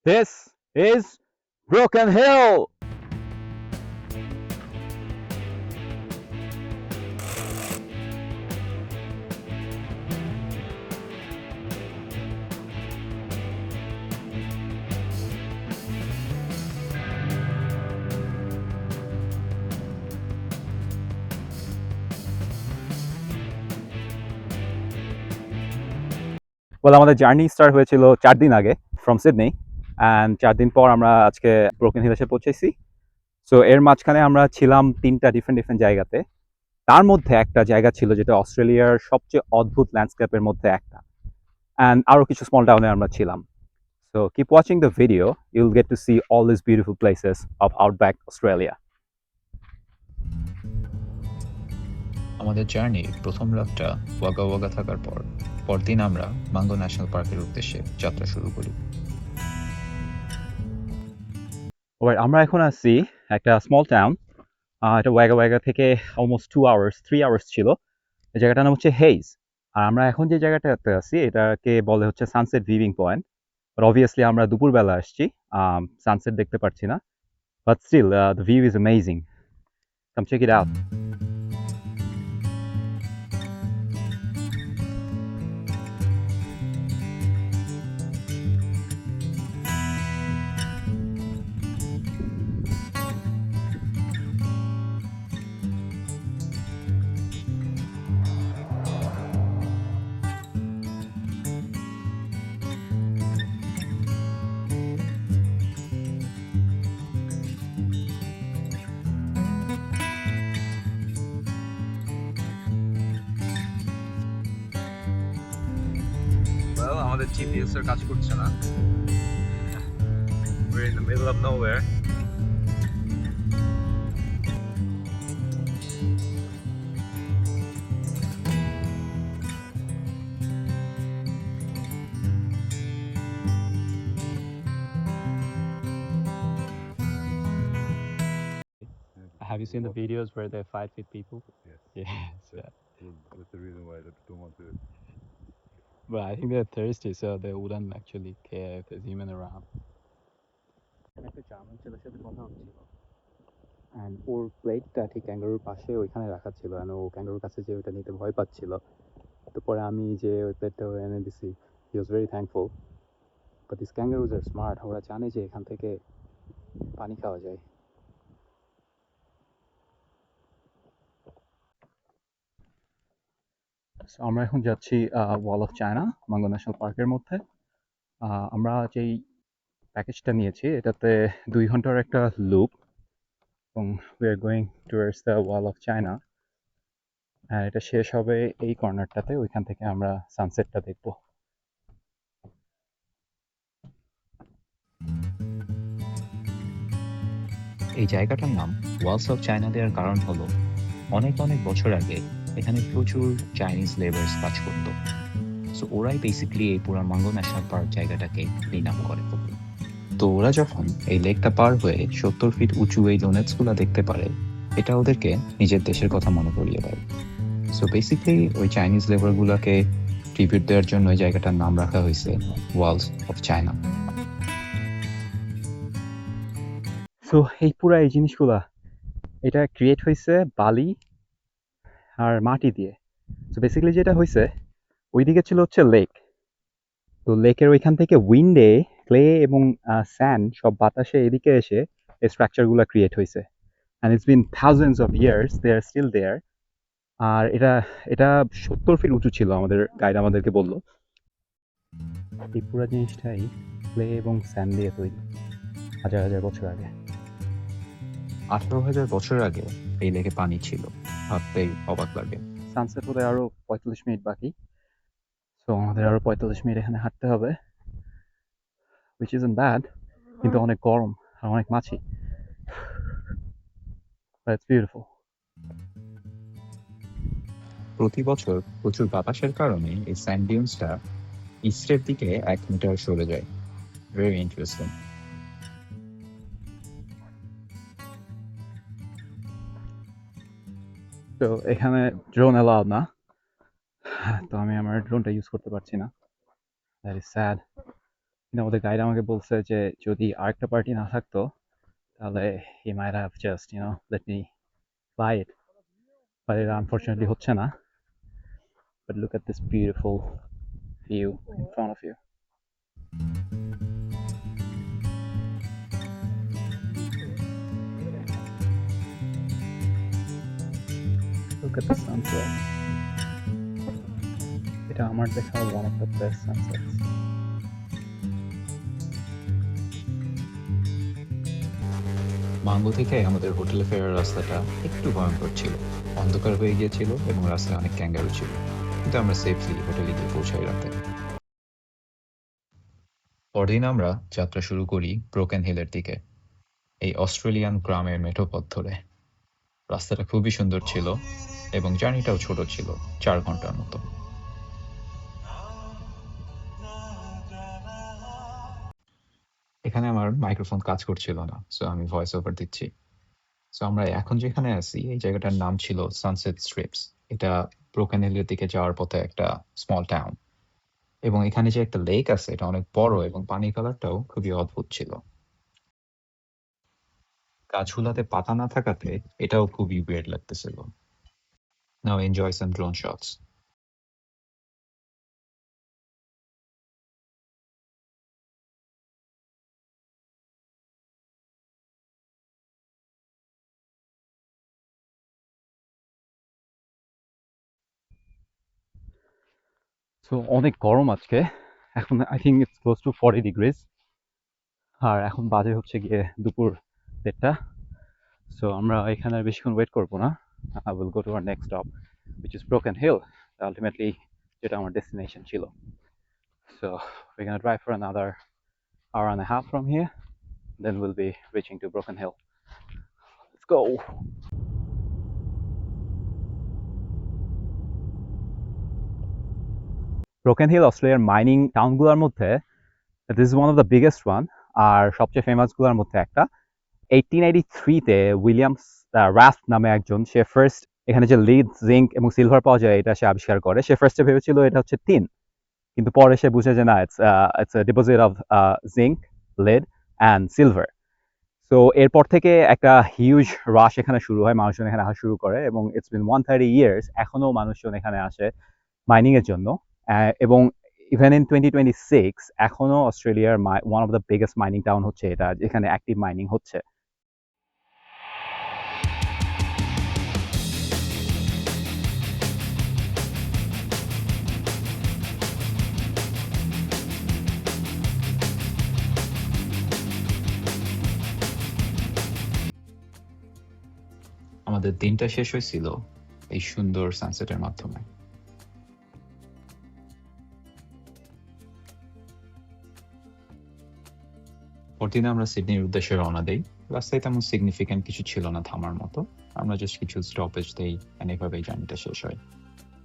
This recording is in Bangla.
This is Broken Hill. আমাদের জার্নি স্টার্ট হয়েছিল 4 দিন আগে ফ্রম সিডনি, অ্যান্ড 4 দিন পর আমরা আজকে ব্রোকেন হিল এসে পৌঁছেছি। সো এর মাঝখানে আমরা ছিলাম 3টা ডিফারেন্ট জায়গাতে। তার মধ্যে একটা জায়গা ছিল যেটা অস্ট্রেলিয়ার সবচেয়ে অদ্ভুত ল্যান্ডস্কেপের মধ্যে একটা, অ্যান্ড আরও কিছু স্মল টাউনে আমরা ছিলাম। So keep watching the video, you'll get to see all this beautiful places of outback Australia. আমাদের জার্নির প্রথম রাতটা ওয়াগা ওয়াগা থাকার পর পরদিন আমরা মাঙ্গো ন্যাশনাল পার্কের উদ্দেশ্যে যাত্রা শুরু করি। আমরা এখন আসছি একটা স্মল টাউন, এটা ওয়াগা থেকে অলমোস্ট 2 আওয়ার্স 3 আওয়ার্স ছিল। এই জায়গাটার নাম হচ্ছে হেইজ। আর আমরা এখন যে জায়গাটাতে আছি এটাকে বলে হচ্ছে sunset viewing point. But obviously আমরা দুপুরবেলা আসছি, সানসেট দেখতে পাচ্ছি না, but still the view is amazing. Come check it out. আমাদের জিপিএস এর কাজ করছে না। We're in the middle of nowhere. Have you seen the videos where they fight with people? Yes. Yes. That's the reason why they don't want to. But I think they're thirsty, so they wouldn't actually care if there's human around. একটা জার্মান ছেলের সাথে কথা হচ্ছিল, অ্যান্ড ওর প্লেটটা ঠিক ক্যাঙ্গারুর পাশে ওইখানে রাখা ছিল, অ্যান্ড ও ক্যাঙ্গারুর কাছে যে ওইটা নিতে ভয় পাচ্ছিল। তো পরে আমি যে ওই প্লেটটা এনে দিছি, he was very thankful. But this kangaroos are smart, ওরা জানে যে এখান থেকে পানি খাওয়া যায়। আমরা এখন যাচ্ছি wall of China, mango national পার্কের মধ্যে। আমরা যেই প্যাকেজটা নিয়েছি এটাতে 2 ঘন্টার একটা লুপ, এবং we are going towards the wall of China. হ্যাঁ, এটা শেষ হবে এই কর্নারটাতে, ওইখান থেকে আমরা সানসেটটা দেখব। এই জায়গাটার নাম ওয়ালস অফ চায়না দেওয়ার কারণ হলো অনেক অনেক বছর আগে এখানে প্রচুর চাইনিজ লেবার্স কাজ করত। সো ওরাই বেসিক্যালি এই পুরো মাঙ্গো ন্যাশনাল পার্ক জায়গাটাকে এই নাম করে। তো ওরা যখন এই লেকটা পার হয়ে 70 ফিট উঁচু এই ডোনেটসগুলো দেখতে পারে, এটা ওদেরকে নিজের দেশের কথা মনে করিয়ে দেয়। সো বেসিক্যালি ওই চাইনিজ লেবারগুলোকে ট্রিবিউট দেওয়ার জন্য এই জায়গাটার নাম রাখা হয়েছে ওয়ালস অফ চায়না। সো এই পুরা এই জিনিসগুলা এটা ক্রিয়েট হয়েছে বালি আর মাটি দিয়ে। সো বেসিক্যালি যেটা হয়েছে, ওইদিকে ছিল হচ্ছে লেক। তো লেকের ওইখান থেকে উইন্ডে ক্লে এবং স্যান্ড সব বাতাসে এদিকে এসে এই স্ট্রাকচারগুলো ক্রিয়েট হয়েছে, and it's been thousands of years they are still there. আর এটা এটা 70 ফিট উঁচু ছিল, আমাদের গাইড আমাদেরকে বললো। এই পুরো জিনিসটাই ক্লে এবং স্যান্ড দিয়ে তৈরি, হাজার হাজার বছর আগে। 18,000 বছর আগে এই লেকে পানি ছিল, ভাবতেই অবাক লাগে। সানসেট হতে আরো 45 মিনিট বাকি, সো আমাদের আরো 45 মিনিট এখানে হাঁটতে হবে, which isn't bad, কিন্তু অনেক গরম আর অনেক মাছি। But it's beautiful. প্রতি বছর প্রচুর বাতাসের কারণে এই স্যান্ড ডিউন্সটা ইস্টের দিকে 1 মিটার সরে যায়। Very interesting. তো এখানে ড্রোন অ্যালাউড না, তো আমি আমার ড্রোনটা ইউজ করতে পারছি না। That is sad. কিন্তু আমাদের গাইড আমাকে বলছে যে যদি আরেকটা পার্টি না থাকতো তাহলে he might have just let me fly it, but এটা unfortunately হচ্ছে না. But look at this beautiful view in front of you. Look at the sunset. এটা আমার দেখা one of the best sunsets. Mango থেকে আমাদের হোটেলে ফেরার রাস্তাটা একটু ভয়ঙ্কর ছিল, অন্ধকার হয়ে গিয়েছিল এবং রাস্তায় অনেক ক্যাঙ্গারু ছিল, কিন্তু আমরা সেফলি হোটেলে গিয়ে পৌঁছাই রাতে। পরদিন আমরা যাত্রা শুরু করি ব্রোকেন হিলের দিকে, এই অস্ট্রেলিয়ান গ্রামের মেঠো পথ ধরে। রাস্তাটা খুবই সুন্দর ছিল এবং জার্নিটাও ছোট ছিল, 4 ঘন্টার মতো। এখানে আমার মাইক্রোফোন কাজ করছিল না, সো আমি ভয়েস ওভার দিচ্ছি। সো আমরা এখন যেখানে আছি এই জায়গাটার নাম ছিল সানসেট স্ট্রিপস। এটা ব্রোকেন হিলের দিকে যাওয়ার পথে একটা স্মল টাউন, এবং এখানে যে একটা লেক আছে এটা অনেক বড় এবং পানির কালারটাও খুবই অদ্ভুত ছিল। গাছগুলাতে পাতা না থাকাতে এটাও খুবই উইয়ার্ড লাগতেছিল। Now enjoy some drone shots. So অনেক গরম আজকে, এখন I think it's close to 40 degrees, আর এখন বাজে হচ্ছে গিয়ে দুপুর 1:30. সো আমরা এখানে আর বেশিক্ষণ ওয়েট করবো না. I will go to our next stop, which is Broken Hill, ultimately যেটা আমার ডেস্টিনেশন ছিল. So we're gonna drive for another hour and a half from here, then we'll be reaching to Broken Hill. Let's go. Broken Hill অস্ট্রেলিয়ার মাইনিং টাউনগুলোর মধ্যে this is one of the biggest one, আর সবচেয়ে ফেমাস গুলোর মধ্যে একটা. 1883-তে উইলিয়ামস রাফট নামে একজন, সে ফার্স্ট এখানে যে লিড, জিঙ্ক এবং সিলভার পাওয়া যায় এটা সে আবিষ্কার করে. সে ফার্স্টে ভেবেছিল এটা হচ্ছে টিন, কিন্তু পরে সে বুঝে যে না, it's a deposit of zinc, lead and silver. So এরপর থেকে একটা হিউজ রাশ এখানে শুরু হয়, মানুষজন এখানে আসা শুরু করে, এবং ইটস বিন 130 years এখনো মানুষজন এখানে আসে মাইনিং এর জন্য. এবং ইভেন ইন 2026 এখনো অস্ট্রেলিয়ার one of the biggest mining town হচ্ছে এটা, যেখানে অ্যাক্টিভ মাইনিং হচ্ছে. আমাদের দিনটা শেষ হয়েছিল এই সুন্দর সানসেটের মাধ্যমে। পরদিন আমরা সিডনির উদ্দেশ্যে রওনা দেই। রাস্তায় তেমন সিগনিফিক্যান্ট কিছু ছিল না থামার মতো, আমরা জাস্ট কিছু স্টপেজ দেই, এভাবেই জার্নিটা শেষ হয়।